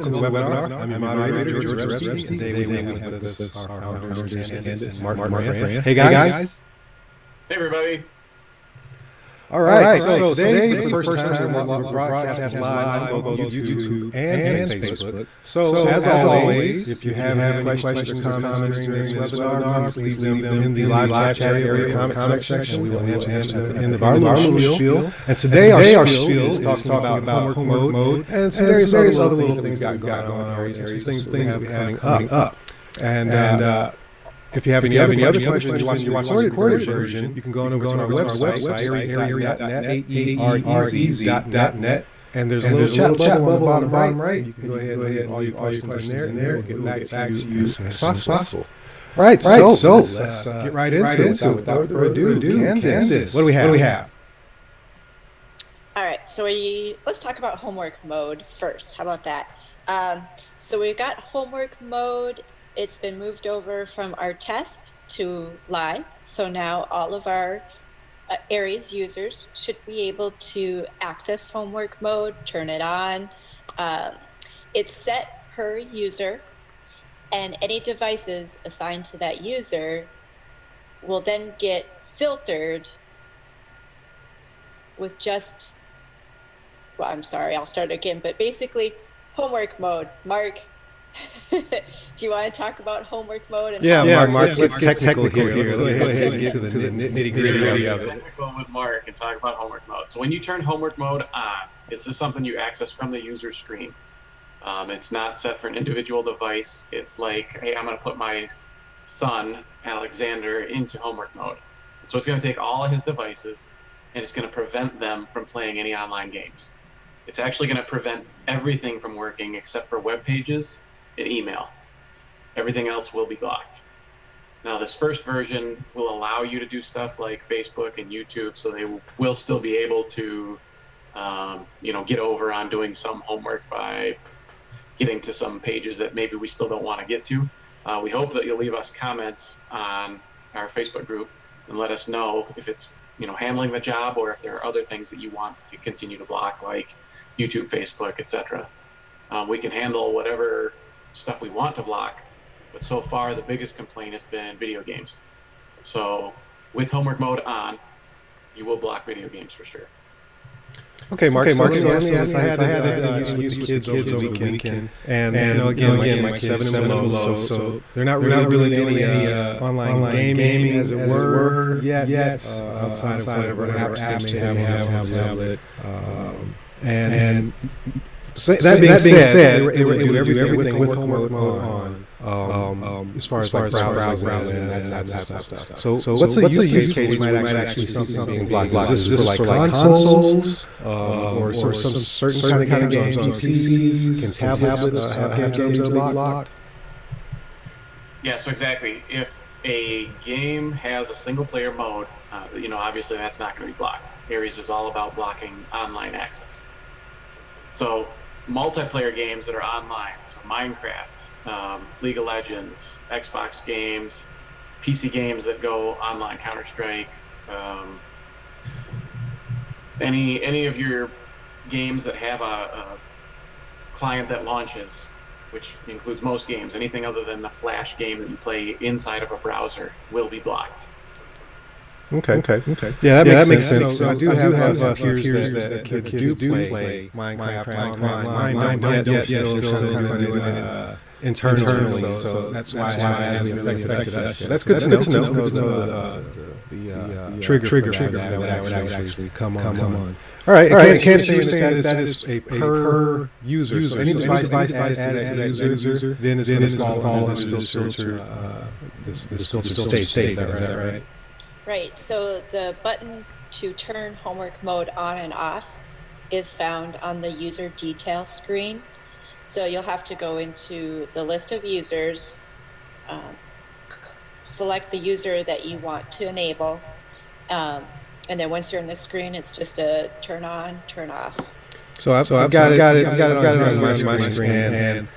welcome to the webinar. I'm your moderator, George Rebsky, and today we have with us our founders and Mark Maria. Hey guys. Hey everybody. All right, so today, for the first time, we're broadcasting live on both YouTube and Facebook. So as always, if you have any questions or comments during this webinar, please leave them in the live chat area, comment section. We will answer them at the end of our little spiel. And today our spiel is talking about homework mode and some various other little things that we've got going on, some things that we have coming up. And if you have any other questions, you're watching the recorded version, you can go on over to our website, aerēz.net, aerēz.net, and there's a little chat bubble on the bottom right. You can go ahead and get all your questions in there. We'll get back to you as fast as possible. All right, so let's get right into it. So without further ado, Candace, what do we have? All right, so let's talk about homework mode first. How about that? So we've got homework mode. It's been moved over from our test to live. So now all of our Aerēz users should be able to access homework mode, turn it on. It's set per user, and any devices assigned to that user will then get filtered with just, well, I'm sorry, I'll start again, but basically homework mode. Mark, do you want to talk about homework mode? And Mark, let's get technical here. Let's go ahead and get to the nitty-gritty of it. Technical with Mark and talk about homework mode. So when you turn homework mode on, it's just something you access from the user screen. It's not set for an individual device. It's like, hey, I'm going to put my son, Alexander, into homework mode. So it's going to take all of his devices, and it's going to prevent them from playing any online games. It's actually going to prevent everything from working except for web pages and email. Everything else will be blocked. Now this first version will allow you to do stuff like Facebook and YouTube, so they will still be able to get over on doing some homework by getting to some pages that maybe we still don't want to get to. We hope that you'll leave us comments on our Facebook group and let us know if it's handling the job, or if there are other things that you want to continue to block, like YouTube, Facebook, etc. We can handle whatever stuff we want to block, but so far the biggest complaint has been video games. So with homework mode on, you will block video games for sure. Okay, Mark. So let me ask. I had to use with the kids over the weekend, and again, like 7 and below. So they're not really doing any online gaming, as it were, yet. Outside of whatever apps they have on the tablet, and that being said, they were able to do everything with homework mode on, as far as browsing and that type of stuff. So what's a use case you might actually see something being blocked? Is this for like consoles, or some certain kind of games on PCs? Can tablets have games that are blocked? Yeah, so exactly. If a game has a single player mode, obviously that's not going to be blocked. Aerēz is all about blocking online access. So multiplayer games that are online, so Minecraft, League of Legends, Xbox games, PC games that go online, Counter-Strike, any of your games that have a client that launches, which includes most games, anything other than the Flash game that you play inside of a browser will be blocked. Okay. Yeah, that makes sense. So I do have peers that kids do play Minecraft online. Mine don't yet, still kind of doing it internally. So that's why it hasn't really affected us yet. That's good to know. The trigger that would actually come on. All right. Candace, you're saying that is a per user. So any device added to that user, then it's going to fall under this filter state. Is that right? Right, so the button to turn homework mode on and off is found on the user detail screen. So you'll have to go into the list of users, select the user that you want to enable, and then once you're in the screen, it's just a turn on, turn off. So I've got it on my screen, and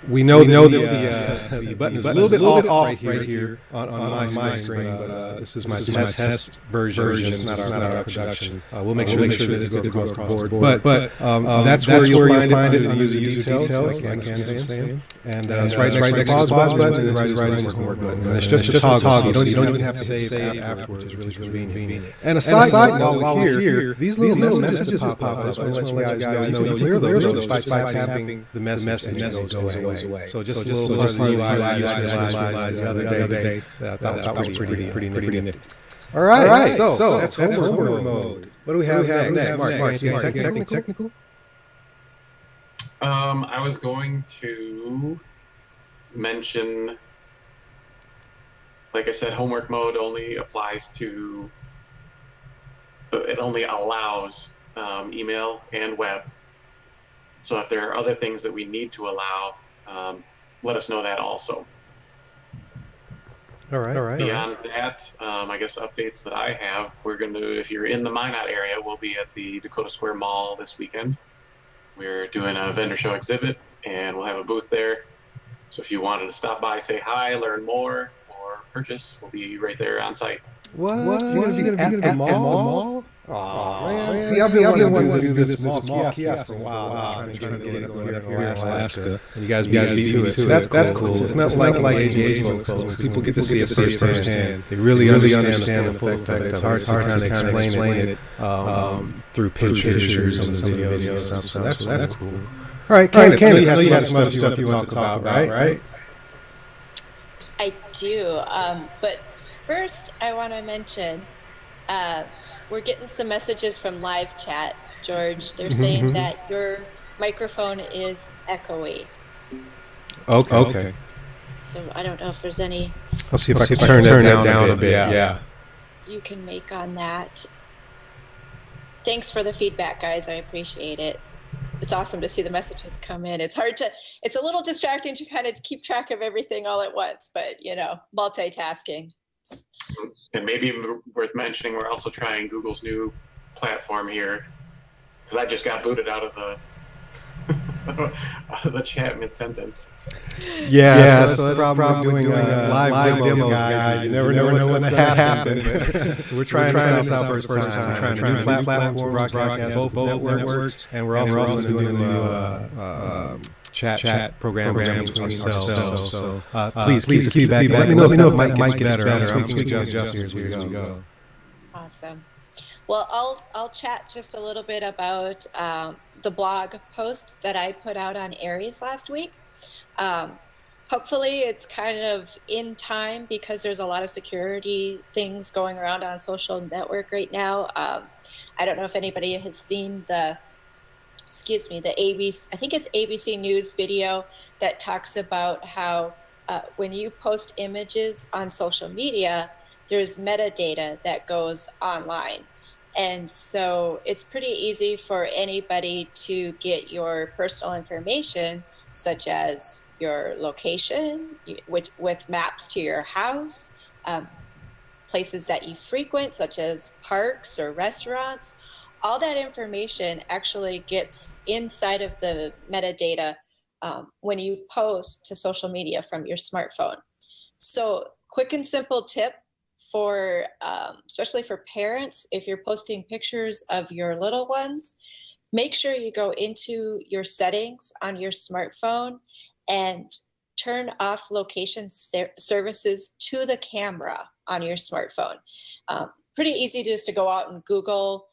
We know the button is a little bit off right here on my screen, but this is my test version. It's not our production. We'll make sure that this goes across the board. But that's where you'll find it in the user details, like saying. And it's right next to the pause button, and it's right next to the work button. And it's just a toggle. You don't even have to save afterwards. It's really convenient. And a side note, while we're here, these little messages pop up. I just want to let you guys know you clear those by tapping the message and it goes away. So just a little part of the UI I realized the other day that I thought was pretty nifty. All right, so that's homework mode. What do we have next? Mark, anything technical? I was going to mention, like I said, homework mode only applies to, it only allows email and web. So if there are other things that we need to allow, let us know that also. All right. Beyond that, I guess updates that I have, we're going to, if you're in the Minot area, we'll be at the Dakota Square Mall this weekend. We're doing a vendor show exhibit, and we'll have a booth there. So if you wanted to stop by, say hi, learn more, or purchase, we'll be right there on site. What? You're going to be at the mall? Oh, man. See, I've been wanting to do this small kiosk for a while, trying to get it going here in Alaska. And you guys beat me to it. So that's cool. It's not like engagement clothes. People get to see it firsthand. They really understand the full effect of it. It's hard to kind of explain it through pictures and some videos and stuff. So that's cool. All right, Candy, you have some other stuff you want to talk about, right? I do, but first I want to mention we're getting some messages from live chat, George. They're saying that your microphone is echoey. Okay. So I don't know if there's any. I'll see if I can turn it down a bit. Yeah. You can make on that. Thanks for the feedback, guys. I appreciate it. It's awesome to see the messages come in. It's a little distracting to kind of keep track of everything all at once, but multitasking. And maybe worth mentioning, we're also trying Google's new platform here, because I just got booted out of the chat mid-sentence. Yeah, so that's the problem doing live demos, guys. You never know what's going to happen. So we're trying this out first time. We're trying a new platform for broadcast both networks, and we're also doing a new chat program between ourselves. So please keep the feedback. Let me know if Mike gets better. I'm tweaking adjust here as we go. Awesome. Well, I'll chat just a little bit about the blog post that I put out on Aerēz last week. Hopefully it's kind of in time, because there's a lot of security things going around on social network right now. I don't know if anybody has seen the ABC, I think it's ABC News video that talks about how when you post images on social media, there's metadata that goes online. And so it's pretty easy for anybody to get your personal information, such as your location, with maps to your house, places that you frequent, such as parks or restaurants. All that information actually gets inside of the metadata when you post to social media from your smartphone. So quick and simple tip for, especially for parents, if you're posting pictures of your little ones, make sure you go into your settings on your smartphone and turn off location services to the camera on your smartphone. Pretty easy just to go out and Google,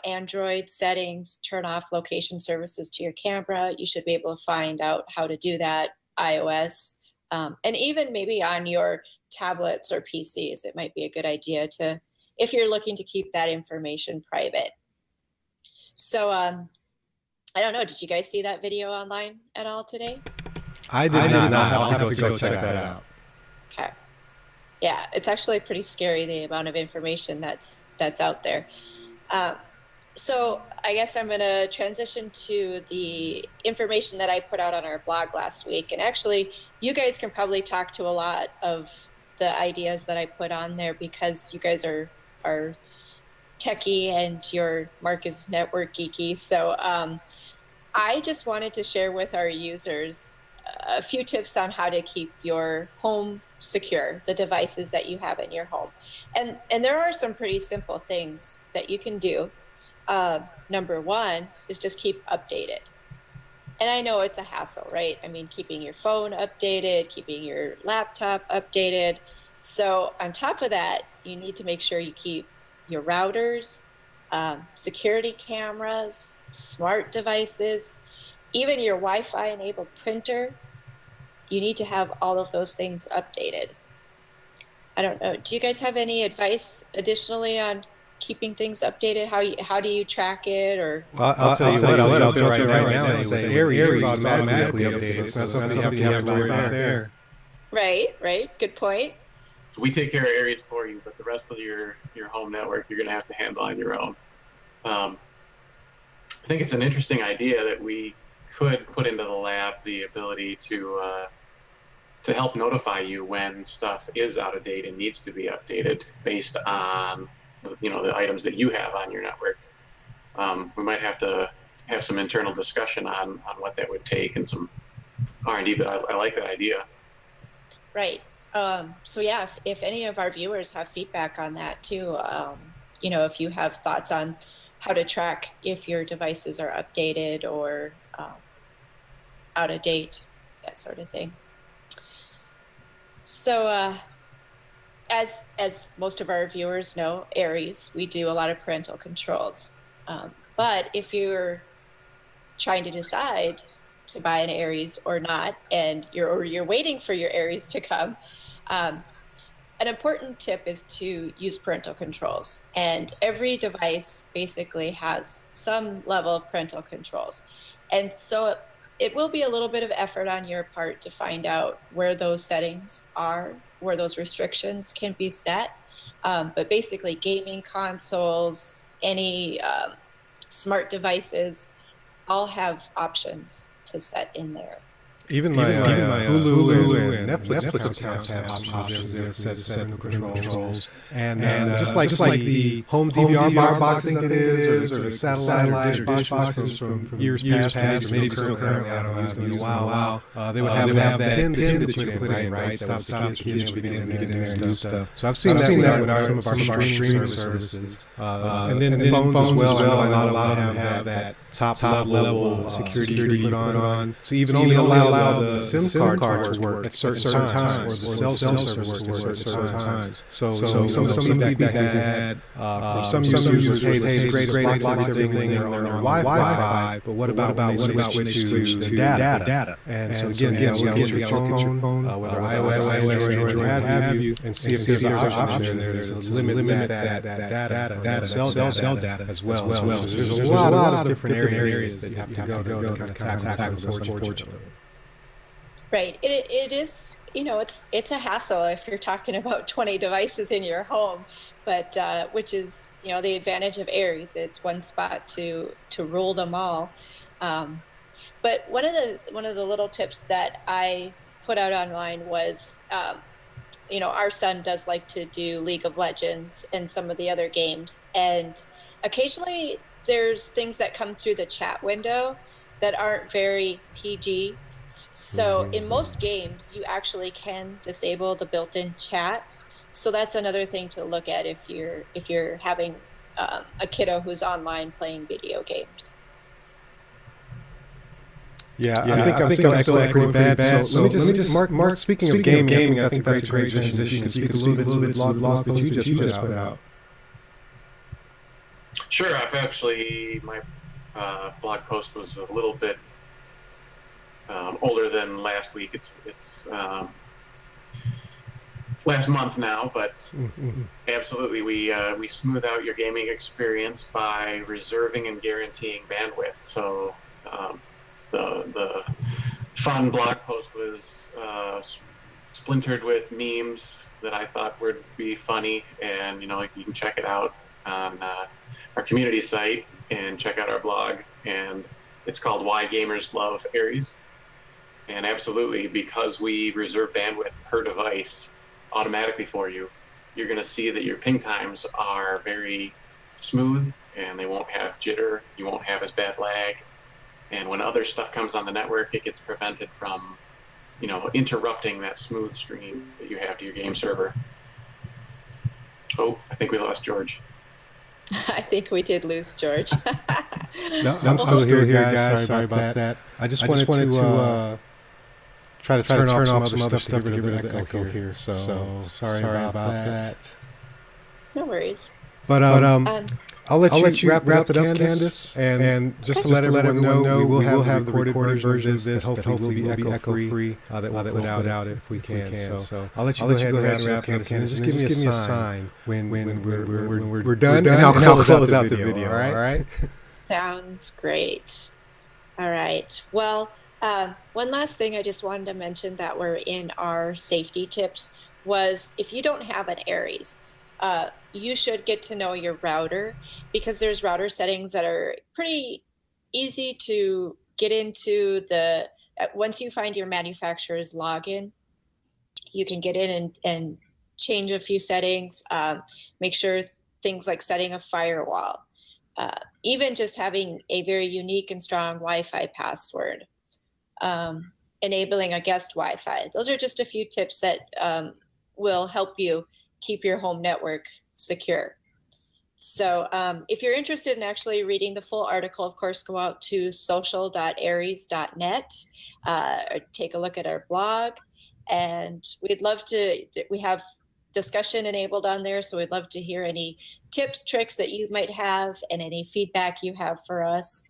Android settings, turn off location services to your camera. You should be able to find out how to do that. iOS, and even maybe on your tablets or PCs, it might be a good idea to, if you're looking to keep that information private. So I don't know, did you guys see that video online at all today? I did not. I'll have to go check that out. Okay. Yeah, it's actually pretty scary, the amount of information that's out there. So I guess I'm going to transition to the information that I put out on our blog last week. And actually, you guys can probably talk to a lot of the ideas that I put on there, because you guys are techie and your Mark is network geeky. So I just wanted to share with our users a few tips on how to keep your home secure, the devices that you have in your home. And there are some pretty simple things that you can do. Number one is just keep updated. And I know it's a hassle, right? I mean, keeping your phone updated, keeping your laptop updated. So, on top of that, you need to make sure you keep your routers, security cameras, smart devices, even your Wi Fi enabled printer. You need to have all of those things updated. I don't know. Do you guys have any advice additionally on keeping things updated? How do you track it or Well, I'll tell you what, I'll jump right now and say Aerēz automatically updates. That's something you have to worry about there. Right. Good point. So we take care of Aerēz for you, but the rest of your home network you're going to have to handle on your own. I think it's an interesting idea that we could put into the lab the ability to help notify you when stuff is out of date and needs to be updated based on the items that you have on your network. We might have to have some internal discussion on what that would take and some R&D, but I like that idea. Right. So yeah, if any of our viewers have feedback on that too, if you have thoughts on how to track if your devices are updated or out of date, that sort of thing. So as most of our viewers know, Aerēz, we do a lot of parental controls. But if you're trying to decide to buy an Aerēz or not, and you're waiting for your Aerēz to come, an important tip is to use parental controls. And every device basically has some level of parental controls. And so it will be a little bit of effort on your part to find out where those settings are, where those restrictions can be set. But basically, gaming consoles, any smart devices, all have options to set in there. Even my Hulu and Netflix accounts have options there that set controls. And just like the home DVR box, I think it is, or the satellite or dish boxes from years past, or maybe still currently, I don't know, it's been a while, they would have that pin that you put in, right? Stop kids from getting in there and do stuff. So I've seen that with some of our streaming services. And then phones as well. I know a lot of them have that top level security put on. So even only allow the SIM card to work at certain times, or the cell service to work at certain times. So some feedback we had from some users, hey, this is great, blocks everything on their Wi-Fi, but what about when they switch to data? And so again, look at your phone, whether iOS, Android, or what have you, and see if there's an option there to limit that data, that cell data as well. So there's a lot of different areas that you have to go to kind of tackle this, unfortunately. Right. It is, it's a hassle if you're talking about 20 devices in your home, but which is, the advantage of Aerēz. It's one spot to rule them all. But one of the little tips that I put out online was, our son does like to do League of Legends and some of the other games. And occasionally there's things that come through the chat window that aren't very PG. So in most games, you actually can disable the built-in chat. So that's another thing to look at if you're having a kiddo who's online playing video games. Yeah, I think I'm still echoing pretty bad. So let me just Mark. Speaking of gaming, I think that's a great transition. You can speak a little bit blog post that you just put out. Sure, my blog post was a little bit older than last week. It's last month now, but absolutely, we smooth out your gaming experience by reserving and guaranteeing bandwidth. So the fun blog post was splintered with memes that I thought would be funny, and you can check it out on our community site and check out our blog, and it's called Why Gamers Love Aerēz. And absolutely, because we reserve bandwidth per device automatically for you, you're going to see that your ping times are very smooth and they won't have jitter. You won't have as bad lag. And when other stuff comes on the network, it gets prevented from interrupting that smooth stream that you have to your game server. Oh, I think we lost George. I think we did lose George. No, I'm still here, guys. Sorry about that. I just wanted to try to turn off some other stuff to get rid of the echo here. So sorry about that. No worries. But I'll let you wrap it up, Candace. And just to let everyone know, we will have the recorded version of this that hopefully will be echo-free that we'll put out if we can. So I'll let you go ahead and wrap it up, Candace. Just give me a sign when we're done, and I'll close out the video. All right? Sounds great. All right. Well, one last thing I just wanted to mention that were in our safety tips was if you don't have an Aerēz, you should get to know your router, because there's router settings that are pretty easy to get into. Once you find your manufacturer's login, you can get in and change a few settings, make sure things like setting a firewall, even just having a very unique and strong Wi-Fi password, enabling a guest Wi-Fi. Those are just a few tips that will help you keep your home network secure. So if you're interested in actually reading the full article, of course, go out to social.aerēz.net, or take a look at our blog. And we'd love to, we have discussion enabled on there, so we'd love to hear any tips, tricks that you might have, and any feedback you have for us.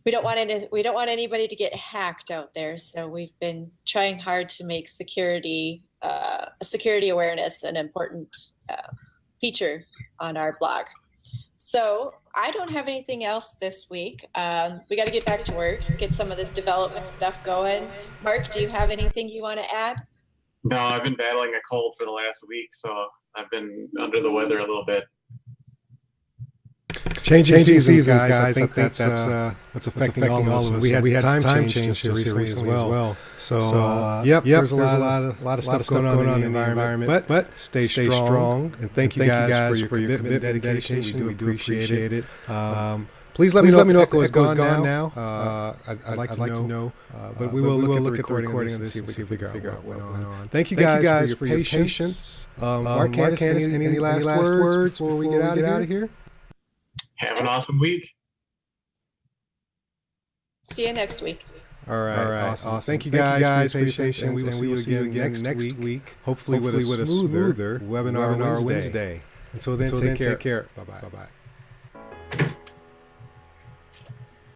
We don't want anybody to get hacked out there, so we've been trying hard to make security awareness an important feature on our blog. So I don't have anything else this week. We got to get back to work, get some of this development stuff going. Mark, do you have anything you want to add? No, I've been battling a cold for the last week, so I've been under the weather a little bit. Changing seasons, guys. I think that's affecting all of us. We had time change here recently as well. So yep, there's a lot of stuff going on in the environment. But stay strong, and thank you guys for your commitment and dedication. We do appreciate it. Please let me know if it goes gone now. I'd like to know. But we will look at the recording and see if we can figure out what went on. Thank you guys for your patience. Mark, Candace, any last words before we get out of here? Have an awesome week. See you next week. All right. Awesome. Thank you guys for your patience, and we will see you again next week, hopefully with a smoother webinar Wednesday. Until then, take care. Bye-bye.